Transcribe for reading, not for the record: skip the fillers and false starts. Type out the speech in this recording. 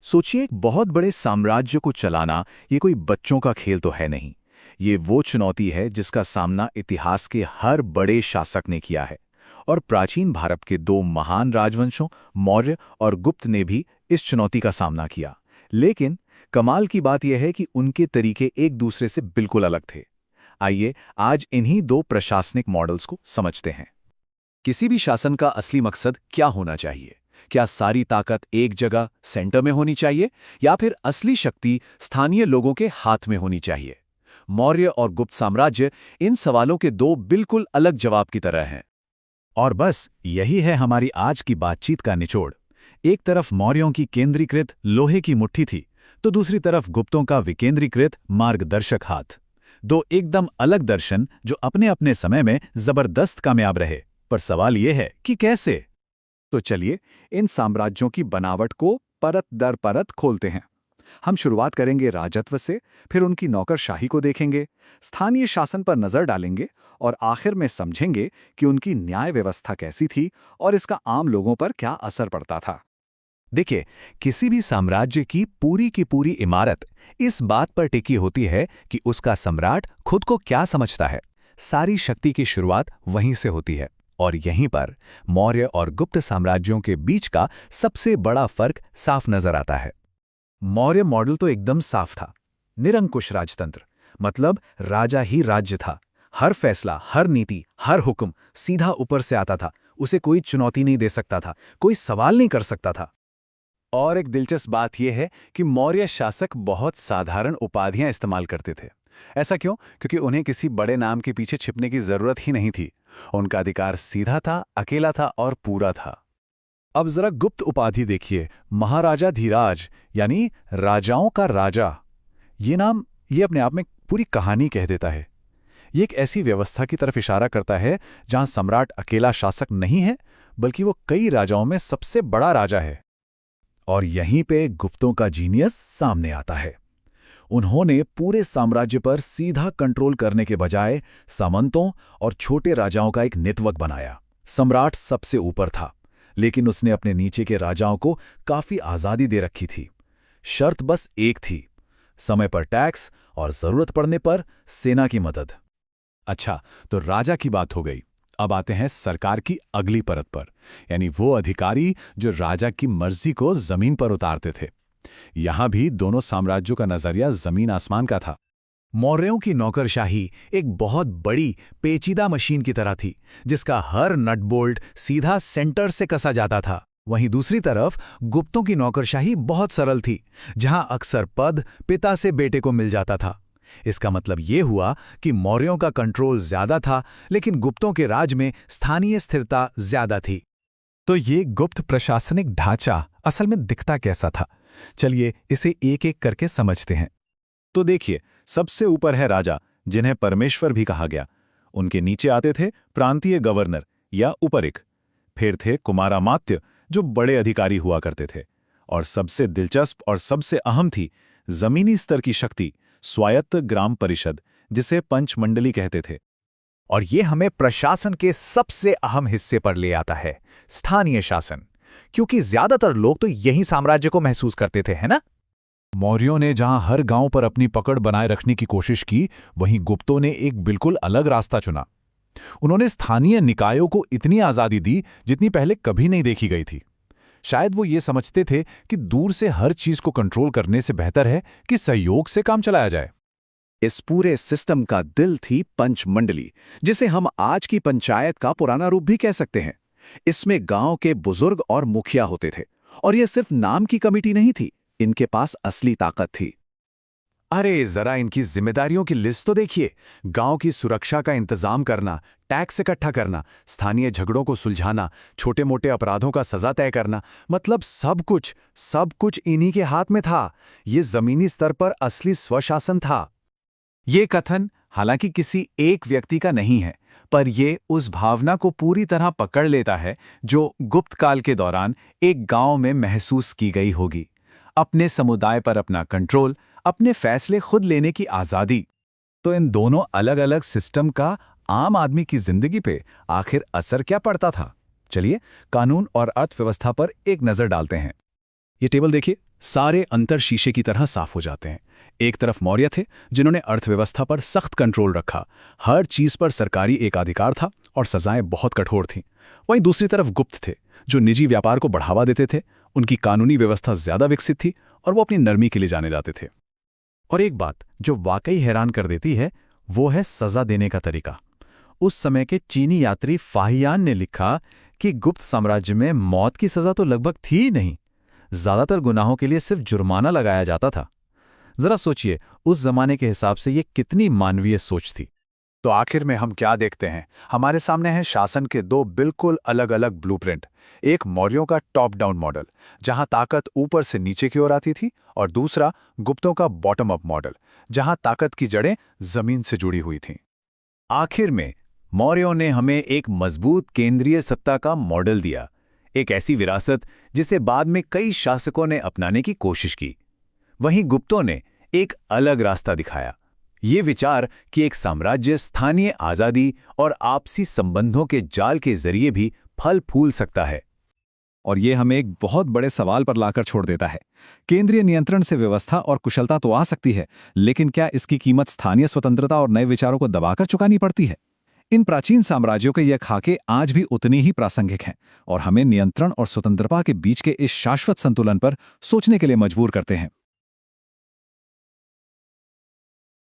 सोचिए, एक बहुत बड़े साम्राज्य को चलाना ये कोई बच्चों का खेल तो है नहीं। ये वो चुनौती है जिसका सामना इतिहास के हर बड़े शासक ने किया है। और प्राचीन भारत के दो महान राजवंशों, मौर्य और गुप्त ने भी इस चुनौती का सामना किया। लेकिन कमाल की बात यह है कि उनके तरीके एक दूसरे से बिल्कुल अलग थे। आइए आज इन्हीं दो प्रशासनिक मॉडल्स को समझते हैं। किसी भी शासन का असली मकसद क्या होना चाहिए? क्या सारी ताकत एक जगह सेंटर में होनी चाहिए, या फिर असली शक्ति स्थानीय लोगों के हाथ में होनी चाहिए? मौर्य और गुप्त साम्राज्य इन सवालों के दो बिल्कुल अलग जवाब की तरह हैं। और बस यही है हमारी आज की बातचीत का निचोड़। एक तरफ मौर्यों की केंद्रीकृत लोहे की मुट्ठी थी, तो दूसरी तरफ गुप्तों का विकेंद्रीकृत मार्गदर्शक हाथ। दो एकदम अलग दर्शन जो अपने अपने समय में जबरदस्त कामयाब रहे। पर सवाल यह है कि कैसे? तो चलिए इन साम्राज्यों की बनावट को परत दर परत खोलते हैं। हम शुरुआत करेंगे राजत्व से, फिर उनकी नौकरशाही को देखेंगे, स्थानीय शासन पर नजर डालेंगे और आखिर में समझेंगे कि उनकी न्याय व्यवस्था कैसी थी और इसका आम लोगों पर क्या असर पड़ता था। देखिए, किसी भी साम्राज्य की पूरी इमारत इस बात पर टिकी होती है कि उसका सम्राट खुद को क्या समझता है। सारी शक्ति की शुरुआत वहीं से होती है। और यहीं पर मौर्य और गुप्त साम्राज्यों के बीच का सबसे बड़ा फर्क साफ नजर आता है। मौर्य मॉडल तो एकदम साफ था। निरंकुश राजतंत्र, मतलब राजा ही राज्य था। हर फैसला, हर नीति, हर हुक्म सीधा ऊपर से आता था। उसे कोई चुनौती नहीं दे सकता था, कोई सवाल नहीं कर सकता था। और एक दिलचस्प बात यह है कि मौर्य शासक बहुत साधारण उपाधियां इस्तेमाल करते थे। ऐसा क्यों? क्योंकि उन्हें किसी बड़े नाम के पीछे छिपने की जरूरत ही नहीं थी। उनका अधिकार सीधा था, अकेला था और पूरा था। अब जरा गुप्त उपाधि देखिए, महाराजा धीराज, यानी राजाओं का राजा। ये नाम ये अपने आप में पूरी कहानी कह देता है। ये एक ऐसी व्यवस्था की तरफ इशारा करता है जहां सम्राट अकेला शासक नहीं है, बल्कि वो कई राजाओं में सबसे बड़ा राजा है। और यहीं पे गुप्तों का जीनियस सामने आता है। उन्होंने पूरे साम्राज्य पर सीधा कंट्रोल करने के बजाय सामंतों और छोटे राजाओं का एक नेटवर्क बनाया। सम्राट सबसे ऊपर था, लेकिन उसने अपने नीचे के राजाओं को काफी आजादी दे रखी थी। शर्त बस एक थी, समय पर टैक्स और जरूरत पड़ने पर सेना की मदद। अच्छा, तो राजा की बात हो गई। अब आते हैं सरकार की अगली परत पर, यानी वो अधिकारी जो राजा की मर्जी को जमीन पर उतारते थे। यहां भी दोनों साम्राज्यों का नजरिया जमीन आसमान का था। मौर्यों की नौकरशाही एक बहुत बड़ी पेचीदा मशीन की तरह थी, जिसका हर नट बोल्ट सीधा सेंटर से कसा जाता था। वहीं दूसरी तरफ गुप्तों की नौकरशाही बहुत सरल थी, जहां अक्सर पद पिता से बेटे को मिल जाता था। इसका मतलब ये हुआ कि मौर्यों का कंट्रोल ज्यादा था, लेकिन गुप्तों के राज में स्थानीय स्थिरता ज्यादा थी। तो ये गुप्त प्रशासनिक ढांचा असल में दिखता कैसा था? चलिए इसे एक एक करके समझते हैं। तो देखिए, सबसे ऊपर है राजा, जिन्हें परमेश्वर भी कहा गया। उनके नीचे आते थे प्रांतीय गवर्नर या उपरिक। फिर थे कुमारामात्य, जो बड़े अधिकारी हुआ करते थे। और सबसे दिलचस्प और सबसे अहम थी जमीनी स्तर की शक्ति, स्वायत्त ग्राम परिषद, जिसे पंचमंडली कहते थे। और ये हमें प्रशासन के सबसे अहम हिस्से पर ले आता है, स्थानीय शासन। क्योंकि ज्यादातर लोग तो यही साम्राज्य को महसूस करते थे, है ना? मौर्यों ने जहां हर गांव पर अपनी पकड़ बनाए रखने की कोशिश की, वहीं गुप्तों ने एक बिल्कुल अलग रास्ता चुना। उन्होंने स्थानीय निकायों को इतनी आजादी दी जितनी पहले कभी नहीं देखी गई थी। शायद वो ये समझते थे कि दूर से हर चीज को कंट्रोल करने से बेहतर है कि सहयोग से काम चलाया जाए। इस पूरे सिस्टम का दिल थी पंचमंडली, जिसे हम आज की पंचायत का पुराना रूप भी कह सकते हैं। इसमें गांव के बुजुर्ग और मुखिया होते थे। और यह सिर्फ नाम की कमेटी नहीं थी, इनके पास असली ताकत थी। अरे जरा इनकी जिम्मेदारियों की लिस्ट तो देखिए। गांव की सुरक्षा का इंतजाम करना, टैक्स इकट्ठा करना, स्थानीय झगड़ों को सुलझाना, छोटे मोटे अपराधों का सजा तय करना, मतलब सब कुछ इन्हीं के हाथ में था। ये जमीनी स्तर पर असली स्वशासन था। ये कथन हालांकि किसी एक व्यक्ति का नहीं है, पर ये उस भावना को पूरी तरह पकड़ लेता है जो गुप्त काल के दौरान एक गांव में महसूस की गई होगी। अपने समुदाय पर अपना कंट्रोल, अपने फैसले खुद लेने की आजादी। तो इन दोनों अलग अलग सिस्टम का आम आदमी की जिंदगी पे आखिर असर क्या पड़ता था? चलिए कानून और अर्थव्यवस्था पर एक नजर डालते हैं। ये टेबल देखिए, सारे अंतर शीशे की तरह साफ हो जाते हैं। एक तरफ मौर्य थे, जिन्होंने अर्थव्यवस्था पर सख्त कंट्रोल रखा, हर चीज पर सरकारी एकाधिकार था और सजाएं बहुत कठोर थीं। वहीं दूसरी तरफ गुप्त थे, जो निजी व्यापार को बढ़ावा देते थे। उनकी कानूनी व्यवस्था ज्यादा विकसित थी और वो अपनी नरमी के लिए जाने जाते थे। और एक बात जो वाकई हैरान कर देती है, वो है सजा देने का तरीका। उस समय के चीनी यात्री फाहियान ने लिखा कि गुप्त साम्राज्य में मौत की सजा तो लगभग थी ही नहीं। ज्यादातर गुनाहों के लिए सिर्फ जुर्माना लगाया जाता था। जरा सोचिए, उस जमाने के हिसाब से ये कितनी मानवीय सोच थी। तो आखिर में हम क्या देखते हैं? हमारे सामने है शासन के दो बिल्कुल अलग अलग ब्लूप्रिंट। एक मौर्यों का टॉप डाउन मॉडल, जहां ताकत ऊपर से नीचे की ओर आती थी, और दूसरा गुप्तों का बॉटम अप मॉडल, जहां ताकत की जड़ें जमीन से जुड़ी हुई थीं। आखिर में मौर्यों ने हमें एक मजबूत केंद्रीय सत्ता का मॉडल दिया, एक ऐसी विरासत जिसे बाद में कई शासकों ने अपनाने की कोशिश की। वहीं गुप्तों ने एक अलग रास्ता दिखाया, ये विचार कि एक साम्राज्य स्थानीय आज़ादी और आपसी संबंधों के जाल के जरिए भी फल फूल सकता है। और ये हमें एक बहुत बड़े सवाल पर लाकर छोड़ देता है। केंद्रीय नियंत्रण से व्यवस्था और कुशलता तो आ सकती है, लेकिन क्या इसकी कीमत स्थानीय स्वतंत्रता और नए विचारों को दबाकर चुकानी पड़ती है? इन प्राचीन साम्राज्यों के ये खाके आज भी उतनी ही प्रासंगिक हैं और हमें नियंत्रण और स्वतंत्रता के बीच के इस शाश्वत संतुलन पर सोचने के लिए मजबूर करते हैं।